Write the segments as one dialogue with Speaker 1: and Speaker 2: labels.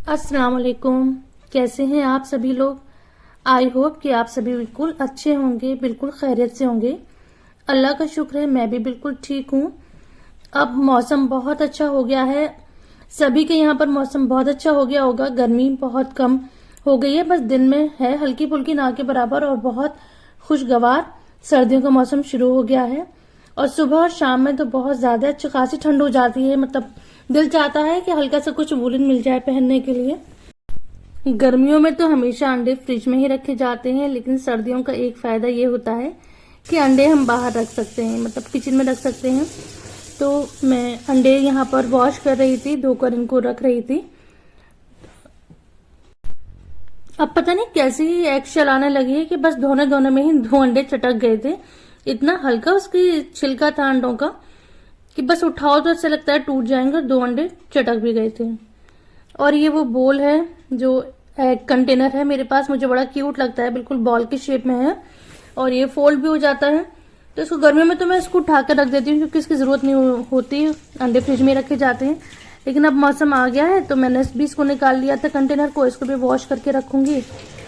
Speaker 1: अस्सलाम वालेकुम। कैसे हैं आप सभी लोग। आई होप कि आप सभी बिल्कुल अच्छे होंगे, बिल्कुल खैरियत से होंगे। अल्लाह का शुक्र है मैं भी बिल्कुल ठीक हूँ। अब मौसम बहुत अच्छा हो गया है, सभी के यहाँ पर मौसम बहुत अच्छा हो गया होगा। गर्मी बहुत कम हो गई है, बस दिन में है हल्की फुल्की ना के बराबर, और बहुत खुशगवार सर्दियों का मौसम शुरू हो गया है। और सुबह और शाम में तो बहुत ज्यादा अच्छी खासी ठंड हो जाती है, मतलब दिल चाहता है कि हल्का सा कुछ वूलन मिल जाए पहनने के लिए। गर्मियों में तो हमेशा अंडे फ्रिज में ही रखे जाते हैं, लेकिन सर्दियों का एक फायदा ये होता है कि अंडे हम बाहर रख सकते हैं, मतलब किचन में रख सकते हैं। तो मैं अंडे यहाँ पर वॉश कर रही थी, धोकर इनको रख रही थी। अब पता नहीं कैसी एक्शन आने लगी है कि बस धोने धोने में ही 2 अंडे चटक गए थे। इतना हल्का उसकी छिलका था अंडों का कि बस उठाओ तो ऐसा लगता है टूट जाएंगे, और 2 अंडे चटक भी गए थे। और ये वो बोल है जो एक कंटेनर है मेरे पास, मुझे बड़ा क्यूट लगता है, बिल्कुल बॉल की शेप में है और ये फोल्ड भी हो जाता है। तो इसको गर्मियों में तो मैं इसको उठा कर रख देती हूँ क्योंकि इसकी जरूरत नहीं होती, अंडे फ्रिज में रखे जाते हैं। लेकिन अब मौसम आ गया है तो मैंने भी इसको निकाल लिया था कंटेनर को, इसको भी वॉश करके रखूंगी।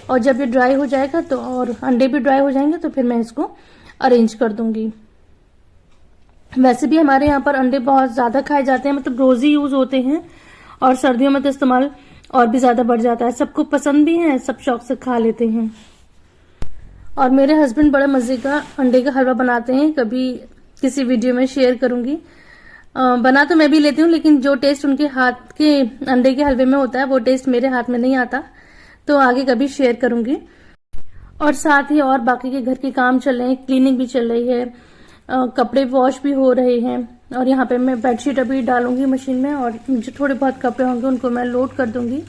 Speaker 1: और जब ये ड्राई हो जाएगा तो, और अंडे भी ड्राई हो जाएंगे तो फिर मैं इसको अरेंज कर दूंगी। वैसे भी हमारे यहाँ पर अंडे बहुत ज्यादा खाए जाते हैं, मतलब रोज ही यूज होते हैं, और सर्दियों में तो इस्तेमाल और भी ज्यादा बढ़ जाता है। सबको पसंद भी है, सब शौक से खा लेते हैं। और मेरे हस्बैंड बड़ा मजे का अंडे का हलवा बनाते हैं, कभी किसी वीडियो में शेयर करूंगी। बना तो मैं भी लेती हूँ, लेकिन जो टेस्ट उनके हाथ के अंडे के हलवे में होता है वो टेस्ट मेरे हाथ में नहीं आता, तो आगे कभी शेयर करूंगी। और साथ ही और बाकी के घर के काम चल रहे हैं, क्लीनिंग भी चल रही है, कपड़े वॉश भी हो रहे हैं। और यहाँ पे मैं बेडशीट अभी डालूंगी मशीन में, और जो थोड़े बहुत कपड़े होंगे उनको मैं लोड कर दूंगी,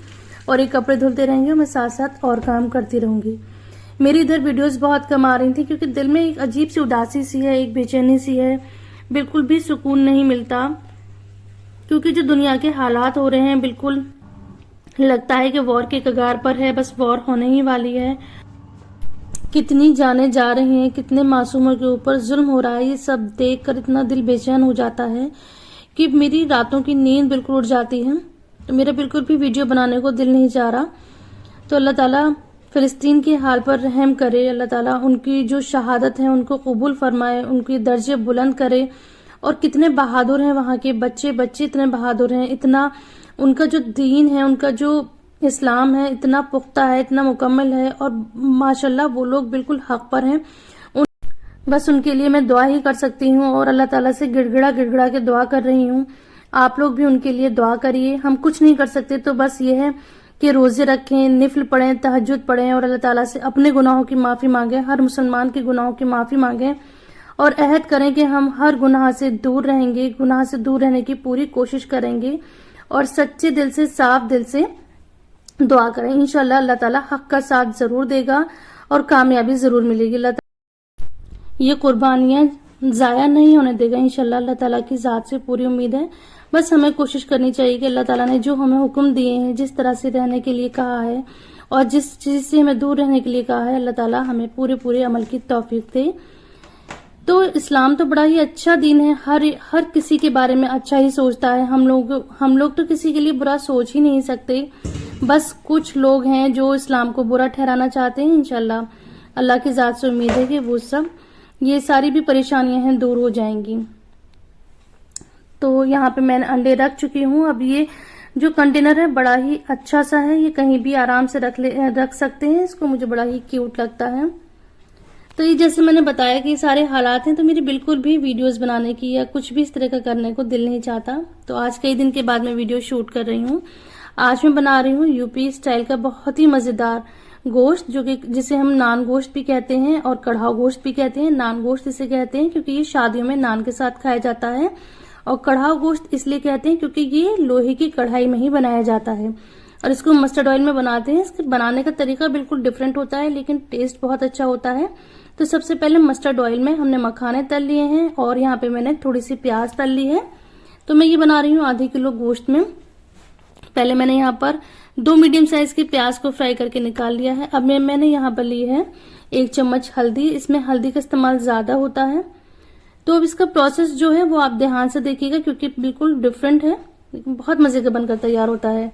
Speaker 1: और ये कपड़े धुलते रहेंगे, मैं साथ साथ और काम करती रहूंगी। मेरी इधर वीडियोस बहुत कम आ रही थी क्योंकि दिल में एक अजीब सी उदासी सी है, एक बेचैनी सी है, बिल्कुल भी सुकून नहीं मिलता। क्योंकि जो दुनिया के हालात हो रहे हैं, बिल्कुल लगता है कि वॉर के कगार पर है, बस वॉर होने ही वाली है। कितनी जाने जा रही हैं, कितने मासूमों के ऊपर जुल्म हो रहा है, ये सब देखकर इतना दिल बेचैन हो जाता है कि मेरी रातों की नींद बिल्कुल उड़ जाती है। तो मेरा बिल्कुल भी वीडियो बनाने को दिल नहीं जा रहा। तो अल्लाह ताला फिलिस्तीन के हाल पर रहम करे, अल्लाह ताला उनकी जो शहादत है उनको कबूल फरमाए, उनकी दर्जे बुलंद करे। और कितने बहादुर हैं वहां के बच्चे, बच्चे इतने बहादुर हैं, इतना उनका जो दीन है, उनका जो इस्लाम है इतना पुख्ता है, इतना मुकम्मल है, और माशाल्लाह वो लोग बिल्कुल हक पर हैं। बस उनके लिए मैं दुआ ही कर सकती हूँ, और अल्लाह ताला से गिड़गिड़ा गिड़गिड़ा के दुआ कर रही हूँ। आप लोग भी उनके लिए दुआ करिए। हम कुछ नहीं कर सकते तो बस ये है कि रोजे रखें, निफल पढ़ें, तहज्जुद पढ़ें, और अल्लाह ताला से अपने गुनाहों की माफी मांगे, हर मुसलमान के गुनाहों की माफी मांगे, और अहद करें कि हम हर गुनाह से दूर रहेंगे, गुनाह से दूर रहने की पूरी कोशिश करेंगे, और सच्चे दिल से, साफ दिल से दुआ करें। इंशाल्लाह अल्लाह ताला हक का साथ जरूर देगा और कामयाबी जरूर मिलेगी। अल्लाह ताला ये कुर्बानियां जाया नहीं होने देगा इंशाल्लाह, अल्लाह ताला की जात से पूरी उम्मीद है। बस हमें कोशिश करनी चाहिए कि अल्लाह ताला ने जो हमें हुक्म दिए हैं, जिस तरह से रहने के लिए कहा है, और जिस चीज से हमें दूर रहने के लिए कहा है, अल्लाह ताला हमें पूरे पूरे अमल की तौफीक दे। तो इस्लाम तो बड़ा ही अच्छा दीन है, हर किसी के बारे में अच्छा ही सोचता है। हम लोग तो किसी के लिए बुरा सोच ही नहीं सकते। बस कुछ लोग हैं जो इस्लाम को बुरा ठहराना चाहते हैं। इंशाल्लाह अल्लाह की जात से उम्मीद है कि वो सब, ये सारी भी परेशानियां हैं, दूर हो जाएंगी। तो यहाँ पे मैंने अंडे रख चुकी हूँ। अब ये जो कंटेनर है बड़ा ही अच्छा सा है, ये कहीं भी आराम से रख सकते हैं इसको, मुझे बड़ा ही क्यूट लगता है। तो ये जैसे मैंने बताया कि सारे हालात हैं, तो मेरी बिल्कुल भी वीडियोस बनाने की या कुछ भी इस तरह का करने को दिल नहीं चाहता। तो आज कई दिन के बाद मैं वीडियो शूट कर रही हूँ। आज मैं बना रही हूँ यूपी स्टाइल का बहुत ही मजेदार गोश्त, जो कि जिसे हम नान गोश्त भी कहते हैं और कढ़ाव गोश्त भी कहते हैं। नान गोश्त इसे कहते हैं क्योंकि ये शादियों में नान के साथ खाया जाता है, और कढ़ाव गोश्त इसलिए कहते हैं क्योंकि ये लोहे की कढ़ाई में ही बनाया जाता है, और इसको मस्टर्ड ऑयल में बनाते हैं। इसके बनाने का तरीका बिल्कुल डिफरेंट होता है, लेकिन टेस्ट बहुत अच्छा होता है। तो सबसे पहले मस्टर्ड ऑयल में हमने मखाने तल लिए हैं, और यहाँ पे मैंने थोड़ी सी प्याज तल ली है। तो मैं ये बना रही हूँ आधे किलो गोश्त में। पहले मैंने यहाँ पर 2 मीडियम साइज की प्याज को फ्राई करके निकाल लिया है। अब मैंने यहाँ पर ली है 1 चम्मच हल्दी, इसमें हल्दी का इस्तेमाल ज्यादा होता है। तो अब इसका प्रोसेस जो है वो आप ध्यान से देखिएगा क्योंकि बिल्कुल डिफरेंट है, बहुत मजे का बनकर तैयार होता है।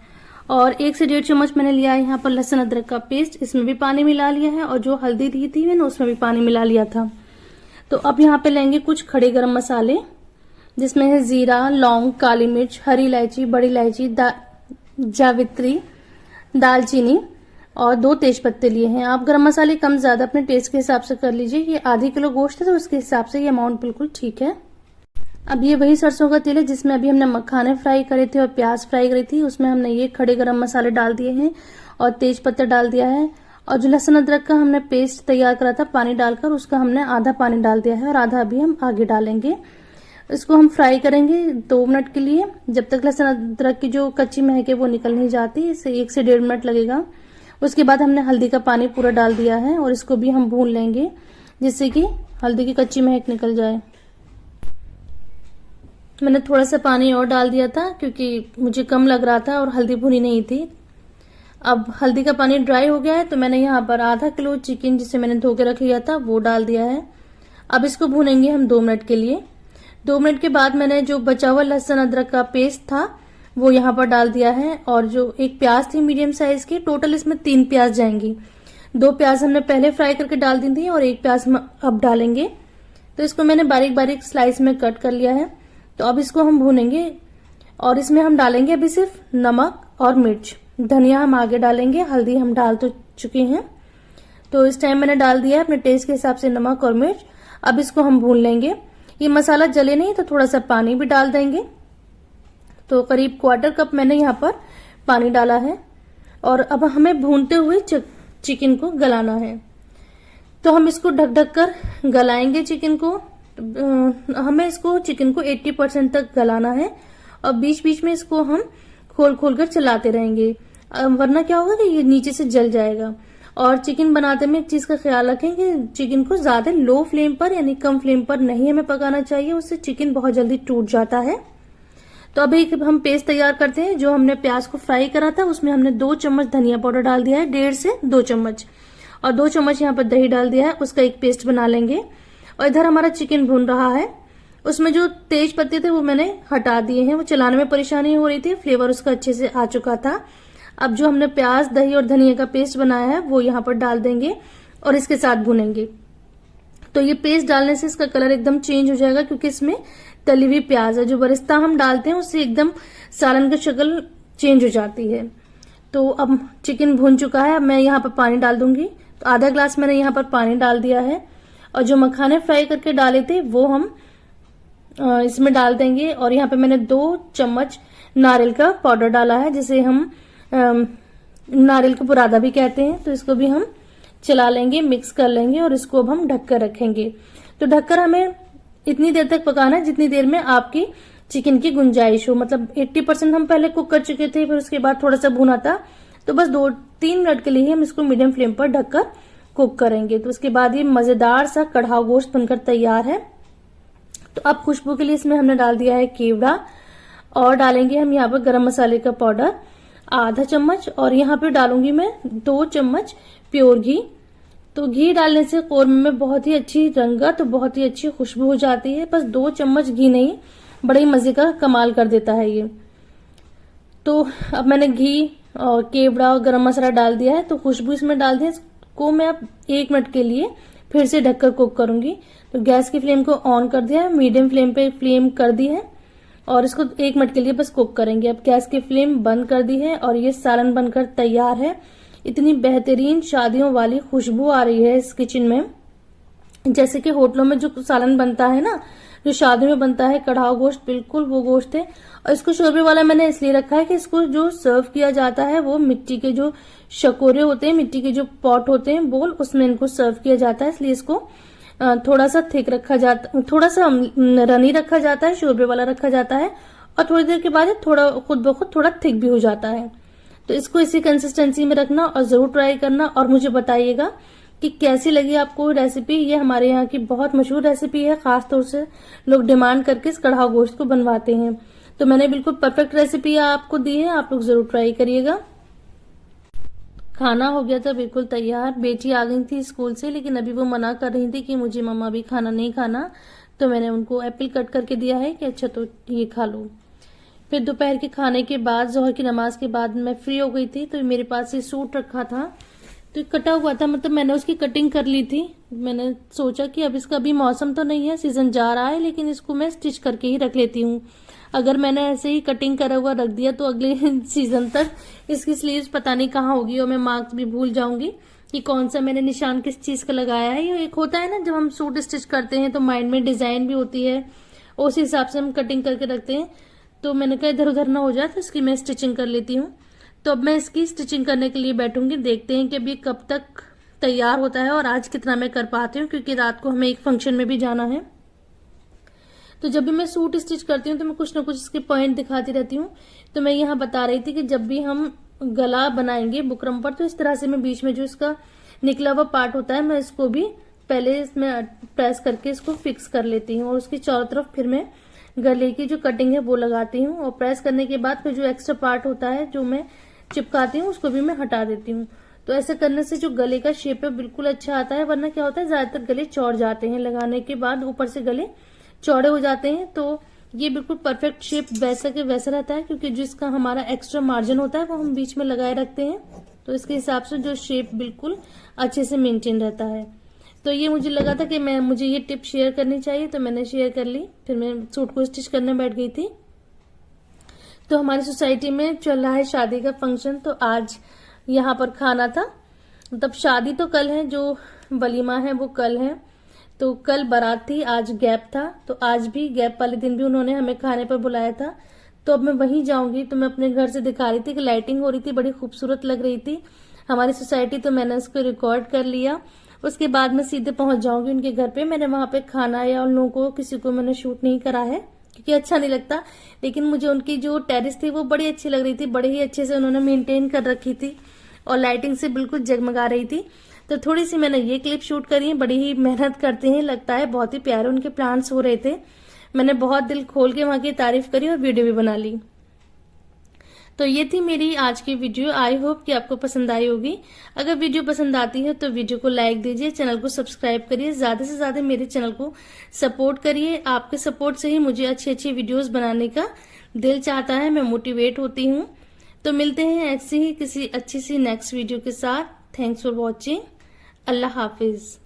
Speaker 1: और 1 से 1.5 चम्मच मैंने लिया है यहाँ पर लहसुन अदरक का पेस्ट, इसमें भी पानी मिला लिया है, और जो हल्दी दी थी मैंने उसमें भी पानी मिला लिया था। तो अब यहाँ पे लेंगे कुछ खड़े गरम मसाले, जिसमें है जीरा, लौंग, काली मिर्च, हरी इलायची, बड़ी इलायची, जावित्री, दालचीनी और 2 तेज पत्ते लिए हैं। आप गरम मसाले कम ज्यादा अपने टेस्ट के हिसाब से कर लीजिए। ये आधी किलो गोश्त है तो उसके हिसाब से ये अमाउंट बिल्कुल ठीक है। अब ये वही सरसों का तेल है जिसमें अभी हमने मखाने फ्राई करे थे और प्याज फ्राई करी थी, उसमें हमने ये खड़े गरम मसाले डाल दिए हैं और तेज पत्ता डाल दिया है। और जो लहसुन अदरक का हमने पेस्ट तैयार करा था पानी डालकर, उसका हमने आधा पानी डाल दिया है और आधा अभी हम आगे डालेंगे। इसको हम फ्राई करेंगे 2 मिनट के लिए, जब तक लहसुन अदरक की जो कच्ची महक है वो निकल नहीं जाती। इसे 1 से 1.5 मिनट लगेगा। उसके बाद हमने हल्दी का पानी पूरा डाल दिया है और इसको भी हम भून लेंगे जिससे कि हल्दी की कच्ची महक निकल जाए। मैंने थोड़ा सा पानी और डाल दिया था क्योंकि मुझे कम लग रहा था और हल्दी भुनी नहीं थी। अब हल्दी का पानी ड्राई हो गया है तो मैंने यहाँ पर आधा किलो चिकन जिसे मैंने धो के रख लिया था वो डाल दिया है। अब इसको भूनेंगे हम 2 मिनट के लिए। 2 मिनट के बाद मैंने जो बचा हुआ लहसुन अदरक का पेस्ट था वो यहाँ पर डाल दिया है, और जो एक प्याज थी मीडियम साइज की, टोटल इसमें 3 प्याज जाएंगी। 2 प्याज हमने पहले फ्राई करके डाल दी थी और 1 प्याज हम अब डालेंगे। तो इसको मैंने बारीक बारीक स्लाइस में कट कर लिया है। तो अब इसको हम भूनेंगे और इसमें हम डालेंगे अभी सिर्फ नमक और मिर्च। धनिया हम आगे डालेंगे, हल्दी हम डाल तो चुके हैं। तो इस टाइम मैंने डाल दिया है अपने टेस्ट के हिसाब से नमक और मिर्च। अब इसको हम भून लेंगे। ये मसाला जले नहीं तो थोड़ा सा पानी भी डाल देंगे। तो करीब 1/4 कप मैंने यहाँ पर पानी डाला है और अब हमें भूनते हुए चिकन को गलाना है। तो हम इसको ढक ढक कर गलाएंगे चिकन को। हमें इसको चिकन को 80% तक गलाना है और बीच बीच में इसको हम खोल खोल कर चलाते रहेंगे, वरना क्या होगा कि ये नीचे से जल जाएगा। और चिकन बनाते में एक चीज का ख्याल रखें कि चिकन को ज्यादा लो फ्लेम पर यानी कम फ्लेम पर नहीं हमें पकाना चाहिए, उससे चिकन बहुत जल्दी टूट जाता है। तो अभी हम पेस्ट तैयार करते हैं। जो हमने प्याज को फ्राई करा था उसमें हमने 2 चम्मच धनिया पाउडर डाल दिया है, 1.5 से 2 चम्मच, और 2 चम्मच यहाँ पर दही डाल दिया है। उसका एक पेस्ट बना लेंगे। और इधर हमारा चिकन भून रहा है, उसमें जो तेज पत्ते थे वो मैंने हटा दिए हैं, वो चलाने में परेशानी हो रही थी, फ्लेवर उसका अच्छे से आ चुका था। अब जो हमने प्याज, दही और धनिया का पेस्ट बनाया है वो यहाँ पर डाल देंगे और इसके साथ भूनेंगे। तो ये पेस्ट डालने से इसका कलर एकदम चेंज हो जाएगा क्योंकि इसमें तली हुई प्याज है। जो बरिस्ता हम डालते हैं उससे एकदम सालन की शक्ल चेंज हो जाती है। तो अब चिकन भून चुका है। अब मैं यहाँ पर पानी डाल दूंगी। तो आधा ग्लास मैंने यहाँ पर पानी डाल दिया है और जो मखाने फ्राई करके डाले थे वो हम इसमें डाल देंगे। और यहाँ पे मैंने 2 चम्मच नारियल का पाउडर डाला है, जिसे हम नारियल का बुरादा भी कहते हैं। तो इसको भी हम चला लेंगे, मिक्स कर लेंगे और इसको अब हम ढककर रखेंगे। तो ढककर हमें इतनी देर तक पकाना है जितनी देर में आपकी चिकन की गुंजाइश हो। मतलब 80% हम पहले कुक कर चुके थे, फिर उसके बाद थोड़ा सा भुना था। तो बस 2-3 मिनट के लिए हम इसको मीडियम फ्लेम पर ढककर कुक करेंगे। तो उसके बाद ये मजेदार सा कढ़ाव गोश्त बनकर तैयार है। तो अब खुशबू के लिए इसमें हमने डाल दिया है केवड़ा और डालेंगे हम यहाँ पर गरम मसाले का पाउडर आधा चम्मच, और यहाँ पे डालूंगी मैं 2 चम्मच प्योर घी। तो घी डालने से कौरमे में बहुत ही अच्छी रंगत, बहुत ही अच्छी खुशबू हो जाती है। बस 2 चम्मच घी नहीं, बड़े मजे का कमाल कर देता है ये। तो अब मैंने घी और केवड़ा और गरम मसाला डाल दिया है, तो खुशबू इसमें डाल दिया। इसको मैं अब 1 मिनट के लिए फिर से ढककर कुक करूंगी। तो गैस की फ्लेम को ऑन कर दिया है, मीडियम फ्लेम पे फ्लेम कर दी है और इसको 1 मिनट के लिए बस कुक करेंगे। अब गैस की फ्लेम बंद कर दी है और ये सालन बनकर तैयार है। इतनी बेहतरीन शादियों वाली खुशबू आ रही है इस किचन में, जैसे कि होटलों में जो सालन बनता है ना, जो शादियों में बनता है कढ़ाव गोश्त, बिल्कुल वो गोश्त है। और इसको शोरबे वाला मैंने इसलिए रखा है कि इसको जो सर्व किया जाता है वो मिट्टी के जो शकोरे होते हैं, मिट्टी के जो पॉट होते हैं बोल, उसमें इनको सर्व किया जाता है। इसलिए इसको थोड़ा सा थिक रखा जाता, थोड़ा सा रनी रखा जाता है, शोरबे वाला रखा जाता है, और थोड़ी देर के बाद थोड़ा खुद ब खुद थोड़ा थिक भी हो जाता है। तो इसको इसी कंसिस्टेंसी में रखना और जरूर ट्राई करना और मुझे बताइएगा कि कैसी लगी आपको रेसिपी। ये हमारे यहाँ की बहुत मशहूर रेसिपी है, खासतौर से लोग डिमांड करके इस कढ़ाव गोश्त को बनवाते हैं। तो मैंने बिल्कुल परफेक्ट रेसिपी आपको दी है, आप लोग जरूर ट्राई करिएगा। खाना हो गया था बिल्कुल तैयार। बेटी आ गई थी स्कूल से, लेकिन अभी वो मना कर रही थी कि मुझे मम्मा भी खाना नहीं खाना। तो मैंने उनको एप्पल कट करके दिया है कि अच्छा तो ये खा लो। फिर दोपहर के खाने के बाद, जोहर की नमाज के बाद मैं फ्री हो गई थी, तो मेरे पास ये सूट रखा था, तो कटा हुआ था, मतलब मैंने उसकी कटिंग कर ली थी। मैंने सोचा कि अब इसका भी मौसम तो नहीं है, सीजन जा रहा है, लेकिन इसको मैं स्टिच करके ही रख लेती हूँ। अगर मैंने ऐसे ही कटिंग करा हुआ रख दिया तो अगले सीजन तक इसकी स्लीव्स पता नहीं कहाँ होगी, और मैं मार्क्स भी भूल जाऊंगी कि कौन सा मैंने निशान किस चीज का लगाया है। ये एक होता है ना, जब हम सूट स्टिच करते हैं तो माइंड में डिजाइन भी होती है, उस हिसाब से हम कटिंग करके रखते हैं। तो मैंने कहा इधर उधर ना हो जाए, तो इसकी मैं स्टिचिंग कर लेती हूँ। तो अब मैं इसकी स्टिचिंग करने के लिए बैठूंगी। देखते हैं कि अब ये कब तक तैयार होता है और आज कितना मैं कर पाती हूँ, क्योंकि रात को हमें एक फंक्शन में भी जाना है। तो जब भी मैं सूट स्टिच करती हूँ तो मैं कुछ ना कुछ इसके पॉइंट दिखाती रहती हूँ। तो मैं यहाँ बता रही थी कि जब भी हम गला बनाएंगे बुकरम पर, तो इस तरह से मैं बीच में जो इसका निकला हुआ पार्ट होता है, मैं इसको भी पहले इसमें प्रेस करके इसको फिक्स कर लेती हूँ, और उसकी चारों तरफ फिर मैं गले की जो कटिंग है वो लगाती हूँ। और प्रेस करने के बाद फिर जो एक्स्ट्रा पार्ट होता है जो मैं चिपकाती हूँ, उसको भी मैं हटा देती हूँ। तो ऐसे करने से जो गले का शेप है बिल्कुल अच्छा आता है, वरना क्या होता है ज्यादातर गले चौड़ जाते हैं, लगाने के बाद ऊपर से गले चौड़े हो जाते हैं। तो ये बिल्कुल परफेक्ट शेप वैसा के वैसा रहता है, क्योंकि जिसका हमारा एक्स्ट्रा मार्जिन होता है वो हम बीच में लगाए रखते हैं, तो इसके हिसाब से जो शेप बिल्कुल अच्छे से मेंटेन रहता है। तो ये मुझे लगा था कि मुझे ये टिप शेयर करनी चाहिए, तो मैंने शेयर कर ली। फिर मैं सूट को स्टिच करने बैठ गई थी। तो हमारी सोसाइटी में चल रहा है शादी का फंक्शन, तो आज यहाँ पर खाना था। मतलब शादी तो कल है, जो वलीमा है वो कल है। तो कल बारात थी, आज गैप था, तो आज भी गैप वाले दिन भी उन्होंने हमें खाने पर बुलाया था। तो अब मैं वहीं जाऊंगी। तो मैं अपने घर से दिखा रही थी कि लाइटिंग हो रही थी, बड़ी खूबसूरत लग रही थी हमारी सोसाइटी। तो मैंने उसको रिकॉर्ड कर लिया। उसके बाद मैं सीधे पहुंच जाऊंगी उनके घर पे। मैंने वहां पे खाना या उन लोगों को किसी को मैंने शूट नहीं करा है, क्योंकि अच्छा नहीं लगता। लेकिन मुझे उनकी जो टेरेस थी वो बड़ी अच्छी लग रही थी, बड़े ही अच्छे से उन्होंने मेंटेन कर रखी थी, और लाइटिंग से बिल्कुल जगमगा रही थी। तो थोड़ी सी मैंने ये क्लिप शूट करी है। बड़ी ही मेहनत करते हैं, लगता है बहुत ही प्यारे उनके प्लांट्स हो रहे थे। मैंने बहुत दिल खोल के वहां की तारीफ करी और वीडियो भी बना ली। तो ये थी मेरी आज की वीडियो। आई होप कि आपको पसंद आई होगी। अगर वीडियो पसंद आती है तो वीडियो को लाइक दीजिए, चैनल को सब्सक्राइब करिए, ज्यादा से ज्यादा मेरे चैनल को सपोर्ट करिए। आपके सपोर्ट से ही मुझे अच्छी अच्छी वीडियोस बनाने का दिल चाहता है, मैं मोटिवेट होती हूँ। तो मिलते हैं ऐसी ही किसी अच्छी सी नेक्स्ट वीडियो के साथ। Thanks for watching. Allah Hafiz.